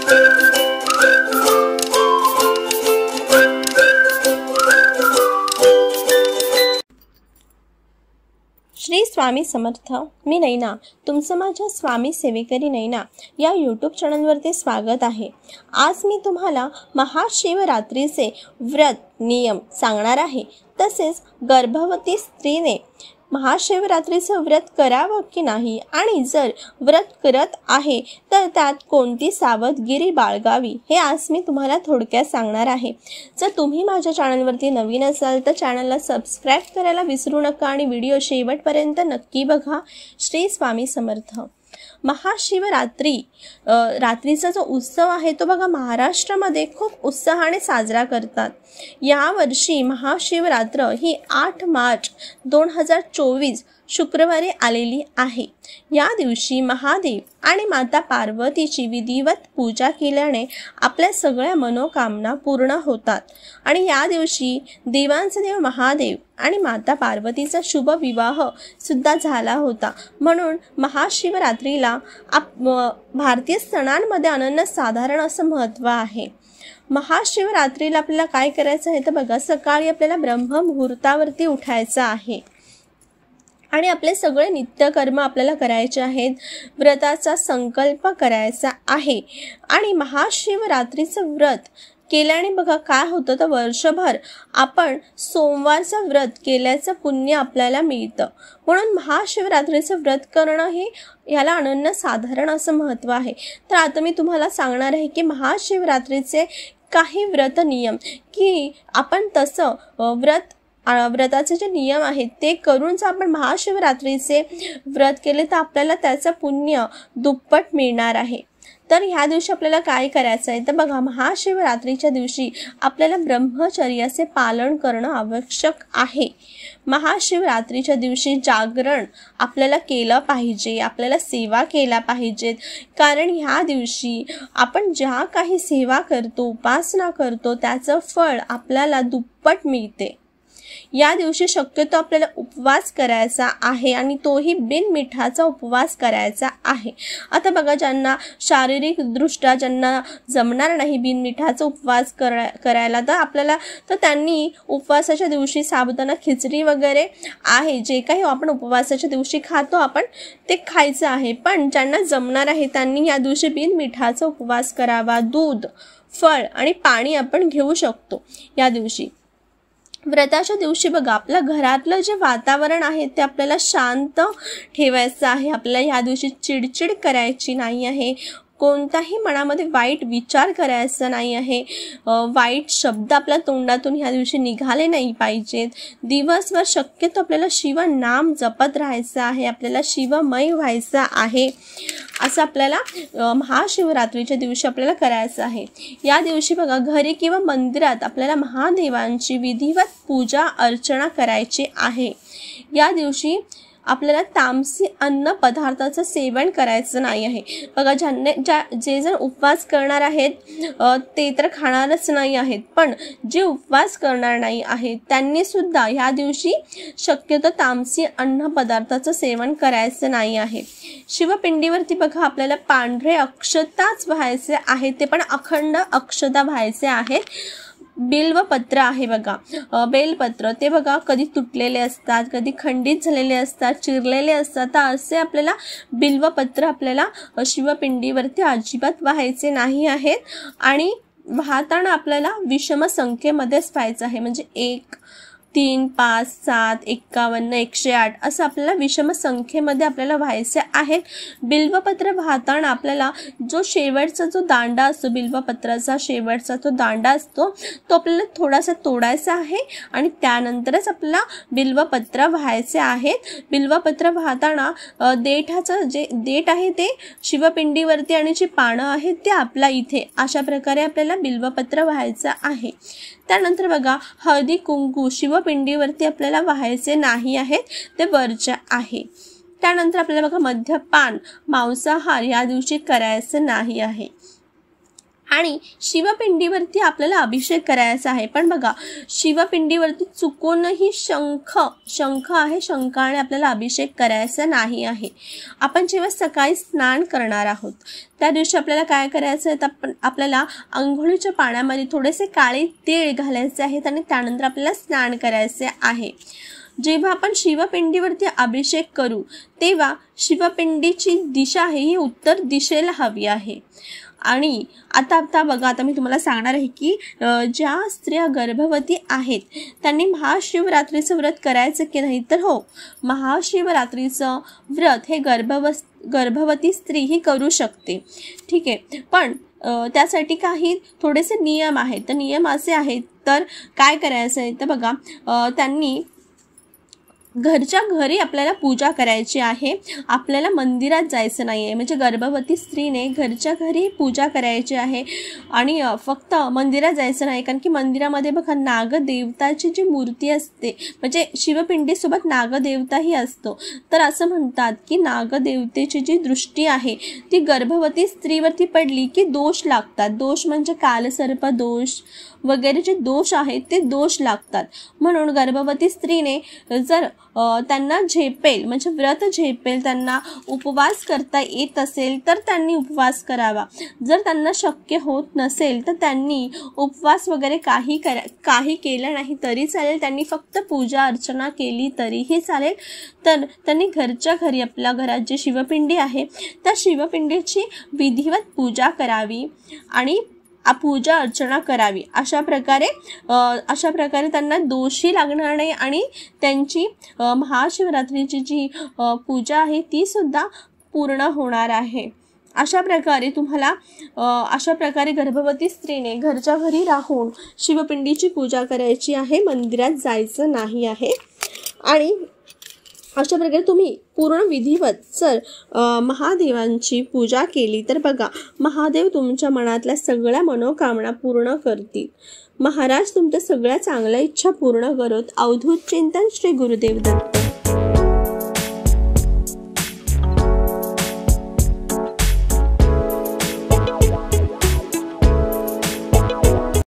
श्री स्वामी समर्थ. मी नैना, तुमचं माझ्या स्वामी सेवेकरी नैना या यूट्यूब चॅनलवरती स्वागत आहे. आज मी तुम्हाला महाशिवरात्रीचे व्रत नियम सांगणार आहे. तसेच गर्भवती स्त्रीने महाशिवरात्रीचं व्रत करावं की नाही आणि जर व्रत करत आहे तर त्यात कोणती सावधगिरी बाळगावी हे आज मी तुम्हाला थोडक्यात सांगणार आहे. जर तुम्ही माझ्या चॅनलवरती नवीन असाल तर चॅनलला सबस्क्राईब करायला विसरू नका आणि व्हिडिओ शेवटपर्यंत नक्की बघा. श्री स्वामी समर्थ. महाशिवरात्री रात्रीचा जो उत्सव आहे तो बघा महाराष्ट्रामध्ये खूप उत्साहाने साजरा करतात. यावर्षी महाशिवरात्र ही 8 मार्च 2024 शुक्रवारी आलेली आहे. या दिवशी महादेव आणि माता पार्वतीची विधिवत पूजा केल्याने आपल्या सगळ्या मनोकामना पूर्ण होतात. आणि या दिवशी देवांचे देव महादेव आणि माता पार्वतीचा शुभ विवाह सुद्धा झाला होता. म्हणून महाशिवरात्रीला भारतीय सणांमध्ये अनन्यसाधारण असं महत्त्व आहे. महाशिवरात्रीला आपल्याला काय करायचं आहे तर बघा, सकाळी आपल्याला ब्रह्ममुहूर्तावरती उठायचं आहे आणि आपले सगळे नित्यकर्म आपल्याला करायचे आहेत. व्रताचा संकल्प करायचा आहे आणि महाशिवरात्रीचं व्रत केल्याने बघा काय होतं तर वर्षभर आपण सोमवारचं व्रत केल्याचं पुण्य आपल्याला मिळतं. म्हणून महाशिवरात्रीचं व्रत करणं हे याला अनन्यसाधारण असं महत्त्व आहे. तर आता मी तुम्हाला सांगणार आहे की महाशिवरात्रीचे काही व्रत नियम की आपण तसं व्रताचे जे नियम आहेत ते करून जर आपण महाशिवरात्रीचे व्रत केले तर आपल्याला त्याचं पुण्य दुप्पट मिळणार आहे. तर ह्या दिवशी आपल्याला काय करायचं आहे तर बघा, महाशिवरात्रीच्या दिवशी आपल्याला ब्रह्मचर्याचे पालन करणं आवश्यक आहे. महाशिवरात्रीच्या दिवशी जागरण आपल्याला केलं पाहिजे, आपल्याला सेवा केल्या पाहिजेत. कारण ह्या दिवशी आपण ज्या काही सेवा करतो, उपासना करतो त्याचं फळ आपल्याला दुप्पट मिळते. या दिवशी शक्यतो आपल्याला उपवास करायचा आहे आणि तोही बिनमिठाचा उपवास करायचा आहे. आता बघा, ज्यांना शारीरिक दृष्ट्या ज्यांना जमणार नाही बिनमिठाचा उपवास करायला तर त्यांनी उपवासाच्या दिवशी साबुदाणा खिचडी वगैरे आहे जे काही आपण उपवासाच्या दिवशी खातो आपण ते खायचं आहे. पण ज्यांना जमणार आहे त्यांनी या दिवशी बिनमिठाचा उपवास करावा. दूध, फळ आणि पाणी आपण घेऊ शकतो या दिवशी. व्रताच्या दिवशी बघा, आपल्या घरातलं जे वातावरण आहे ते आपल्याला शांत ठेवायचं आहे. आपल्याला ह्या दिवशी चिडचिड करायची नाही आहे. कोणताही मनामध्ये वाईट विचार करायचा नाही आहे. वाईट शब्द आपल्या तोंडातून ह्या दिवशी निघाले नाही पाहिजेत. दिवसभर शक्यतो आपल्याला शिवनाम जपत राहायचं आहे. आपल्याला शिवमय व्हायचं आहे. असं आपल्याला महाशिवरात्रीच्या दिवशी आपल्याला करायचं आहे. या दिवशी बघा, घरी किंवा मंदिरात आपल्याला महादेवांची विधिवत पूजा अर्चना करायची आहे. या दिवशी आपल्याला तामसी अन्न पदार्थाचं सेवन करायचं नाही आहे. बघा, जे जण उपवास करणार आहेत ते तर खाणारच नाही आहेत, पण जे उपवास करणार नाही आहेत त्यांनी सुद्धा ह्या दिवशी शक्यतो तामसी अन्न पदार्थाचं सेवन करायचं नाही आहे. शिवपिंडीवरती बघा, आपल्याला पांढरे अक्षताच व्हायचे आहे, ते पण अखंड अक्षता व्हायचे आहेत. बिल्वपत्र आहे बघा, बेलपत्र ते बघा कधी तुटलेले असतात, कधी खंडित झालेले असतात, चिरलेले असतात. तर असे आपल्याला बिल्वपत्र आपल्याला शिवपिंडीवरती अजिबात व्हायचे नाही आहेत. आणि वाहताना आपल्याला विषम संख्येमध्येच व्हायचं आहे. म्हणजे 1, 3, 5, 7, 51, 108 असं आपल्याला विषम संख्येमध्ये आपल्याला व्हायचे आहेत. बिल्वपत्र वाहताना आपल्याला जो शेवटचा जो दांडा असतो, बिल्वपत्राचा शेवटचा तो दांडा असतो तो आपल्याला थोडासा तोडायचा आहे आणि त्यानंतरच आपल्याला बिल्वपत्र व्हायचे आहेत. बिल्वपत्र वाहताना देठाचं जे देठ आहे ते शिवपिंडीवरती आणि जी पानं आहेत ते आपल्या इथे अशा प्रकारे आपल्याला बिल्वपत्र व्हायचं आहे. त्यानंतर बघा, हळदी कुंकू शिवपिंडीवरती आपल्याला व्हायचे नाही आहेत, ते वर्ज्य आहे. त्यानंतर आपल्याला बघा, मद्यपान, मांसाहार या दिवशी करायचं नाही आहे. आणि शिवपिंडीवरती आपल्याला अभिषेक करायचा आहे. पण बघा, शिवपिंडीवरती चुकूनही शंख आहे, शंखाने आपल्याला अभिषेक करायचा नाही आहे. आपण जेव्हा सकाळी स्नान करणार आहोत त्या दिवशी आपल्याला काय करायचं आहे, तर आपल्याला अंघोळीच्या पाण्यामध्ये थोडेसे काळे तीळ घालायचे आहेत आणि त्यानंतर आपल्याला स्नान करायचे आहे. जेव्हा आपण शिवपिंडीवरती अभिषेक करू तेव्हा शिवपिंडीची दिशा आहे ही उत्तर दिशेला हवी आहे. आणि आता बघा, आता मी तुम्हाला सांगणार आहे की ज्या स्त्रिया गर्भवती आहेत त्यांनी महाशिवरात्रीचं व्रत करायचं की नाही. तर हो, महाशिवरात्रीचं व्रत हे गर्भवती स्त्री ही करू शकते. ठीक आहे, पण त्यासाठी काही थोडेसे नियम आहेत. तर नियम असे आहेत, तर काय करायचं आहे, तर बघा, त्यांनी घरच्या घरी आपल्याला पूजा करायची आहे. आपल्याला मंदिरात जायचं नाही आहे. म्हणजे गर्भवती स्त्रीने घरच्या घरी पूजा करायची आहे आणि फक्त मंदिरात जायचं नाही, कारण की मंदिरामध्ये बघा नागदेवताची जी मूर्ती असते, म्हणजे शिवपिंडीसोबत नागदेवताही असतो. तर असं म्हणतात की नागदेवतेची जी दृष्टी आहे ती गर्भवती स्त्रीवरती पडली की दोष लागतात. दोष म्हणजे कालसर्प दोष वगैरे जे दोष आहेत ते दोष लागतात. म्हणून गर्भवती स्त्रीने जर त्यांना झेपेल, म्हणजे व्रत झेपेल, त्यांना उपवास करता येत असेल तर त्यांनी उपवास करावा. जर त्यांना शक्य होत नसेल तर त्यांनी उपवास वगैरे काही केलं नाही तरी चालेल, त्यांनी फक्त पूजा अर्चना केली तरीही चालेल. तर त्यांनी घरच्या घरी आपल्या घरात जी शिवपिंडी आहे त्या शिवपिंडीची विधिवत पूजा करावी आणि पूजा अर्चना करावी. अशा प्रकारे त्यांना दोषही लागणार नाही आणि त्यांची महाशिवरात्रीची जी पूजा आहे ती सुद्धा पूर्ण होणार आहे. अशा प्रकारे गर्भवती स्त्रीने घरच्या घरी राहून शिवपिंडीची पूजा करायची आहे, मंदिरात जायचं नाही आहे. आणि अशा प्रकारे तुम्ही पूर्ण विधिवत जर महादेवांची पूजा केली तर बघा, महादेव तुमच्या मनातल्या सगळ्या मनोकामना पूर्ण करतील. महाराज तुमच्या सगळ्या चांगल्या इच्छा पूर्ण करत. अवधूत चिंतन, श्री गुरुदेव दत्त.